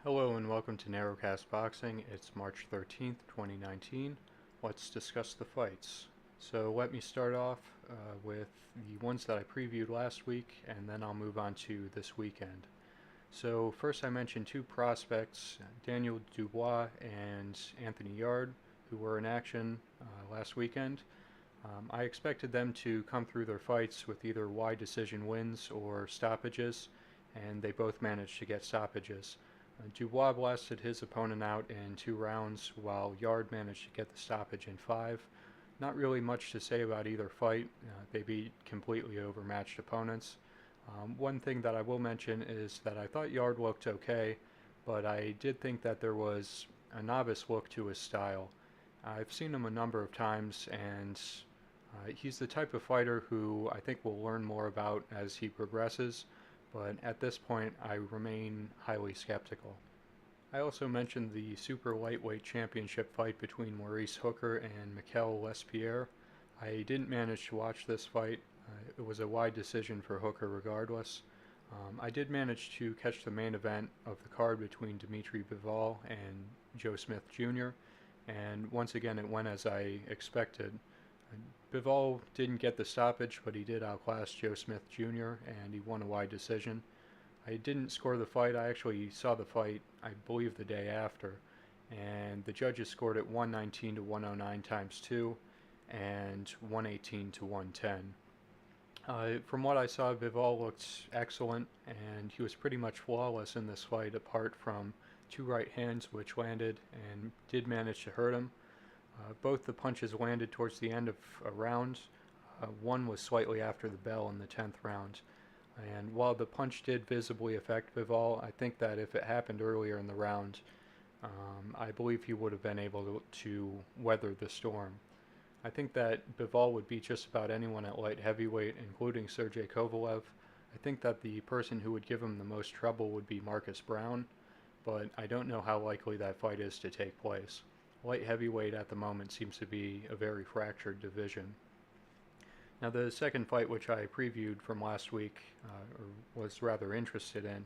Hello and welcome to Narrowcast Boxing. It's March 13th, 2019. Let's discuss the fights. So let me start off with the ones that I previewed last week, and then I'll move on to this weekend. So first I mentioned two prospects, Daniel Dubois and Anthony Yarde, who were in action last weekend. I expected them to come through their fights with either wide decision wins or stoppages, and they both managed to get stoppages. Dubois blasted his opponent out in 2 rounds, while Yarde managed to get the stoppage in 5. Not really much to say about either fight. They beat completely overmatched opponents. One thing that I will mention is that I thought Yarde looked okay, but I did think that there was a novice look to his style. I've seen him a number of times, and he's the type of fighter who I think we'll learn more about as he progresses, but at this point I remain highly skeptical. I also mentioned the super lightweight championship fight between Maurice Hooker and Mikel Lespierre. I didn't manage to watch this fight. It was a wide decision for Hooker regardless. I did manage to catch the main event of the card between Dmitry Bivol and Joe Smith Jr., and once again it went as I expected. Bivol didn't get the stoppage, but he did outclass Joe Smith Jr., and he won a wide decision. I didn't score the fight. I actually saw the fight, I believe, the day after, and the judges scored it 119 to 109 times 2 and 118 to 110. From what I saw, Bivol looked excellent, and he was pretty much flawless in this fight, apart from two right hands which landed and did manage to hurt him. Both the punches landed towards the end of a round. One was slightly after the bell in the 10th round. And while the punch did visibly affect Bivol, I think that if it happened earlier in the round, I believe he would have been able to weather the storm. I think that Bivol would beat just about anyone at light heavyweight, including Sergey Kovalev. I think that the person who would give him the most trouble would be Marcus Brown, but I don't know how likely that fight is to take place. Light heavyweight at the moment seems to be a very fractured division. Now the second fight which I previewed from last week, or was rather interested in,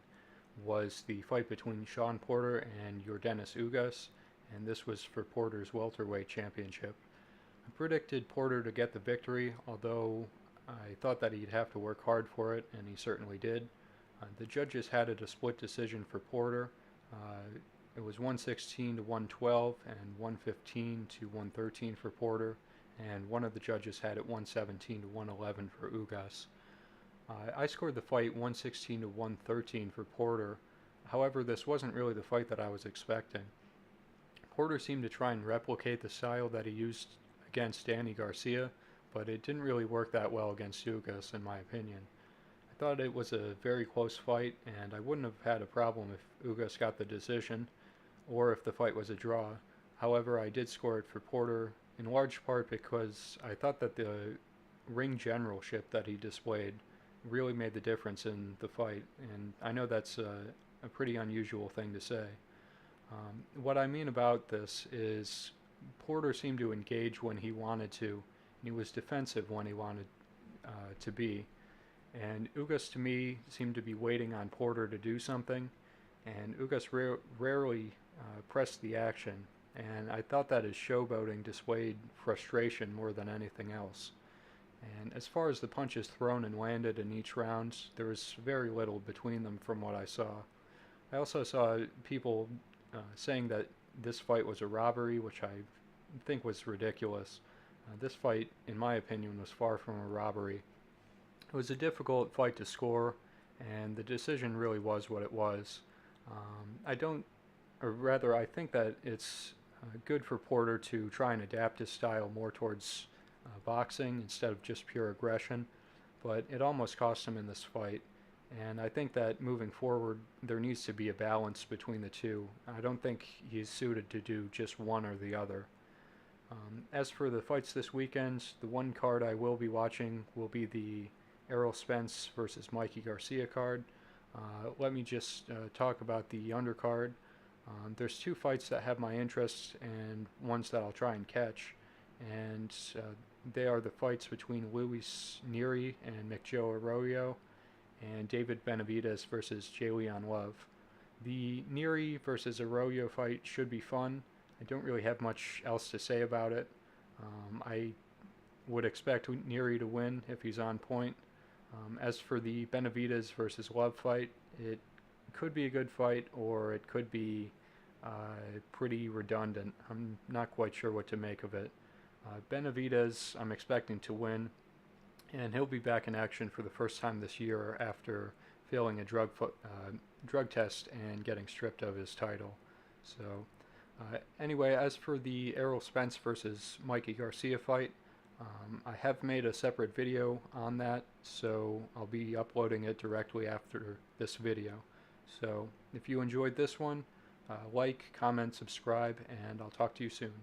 was the fight between Shawn Porter and Yordenis Ugas, and this was for Porter's welterweight championship. I predicted Porter to get the victory, although I thought that he'd have to work hard for it, and he certainly did. The judges had it a split decision for Porter. It was 116 to 112 and 115 to 113 for Porter, and one of the judges had it 117 to 111 for Ugas. I scored the fight 116 to 113 for Porter. However, this wasn't really the fight that I was expecting. Porter seemed to try and replicate the style that he used against Danny Garcia, but it didn't really work that well against Ugas, in my opinion. I thought it was a very close fight, and I wouldn't have had a problem if Ugas got the decision, or if the fight was a draw. However, I did score it for Porter, in large part because I thought that the ring generalship that he displayed really made the difference in the fight, and I know that's a pretty unusual thing to say. What I mean about this is Porter seemed to engage when he wanted to, and he was defensive when he wanted to be. And Ugas, to me, seemed to be waiting on Porter to do something, and Ugas rarely pressed the action, and I thought that his showboating displayed frustration more than anything else. And as far as the punches thrown and landed in each round, there was very little between them from what I saw. I also saw people saying that this fight was a robbery, which I think was ridiculous. This fight, in my opinion, was far from a robbery. It was a difficult fight to score, and the decision really was what it was. I don't, or rather, I think that it's good for Porter to try and adapt his style more towards boxing instead of just pure aggression, but it almost cost him in this fight. And I think that moving forward, there needs to be a balance between the two. I don't think he's suited to do just one or the other. As for the fights this weekend, the one card I will be watching will be the Errol Spence versus Mikey Garcia card. Let me just talk about the undercard. There's two fights that have my interest and ones that I'll try and catch, and they are the fights between Luis Nery and McJoe Arroyo, and David Benavidez versus Jalen Love. The Neri versus Arroyo fight should be fun. I don't really have much else to say about it. I would expect Neri to win if he's on point. As for the Benavidez versus Love fight, it could be a good fight or it could be pretty redundant. I'm not quite sure what to make of it. Benavidez, I'm expecting to win, and he'll be back in action for the first time this year after failing a drug test and getting stripped of his title. So, anyway, as for the Errol Spence versus Mikey Garcia fight, I have made a separate video on that, so I'll be uploading it directly after this video. So, if you enjoyed this one, like, comment, subscribe, and I'll talk to you soon.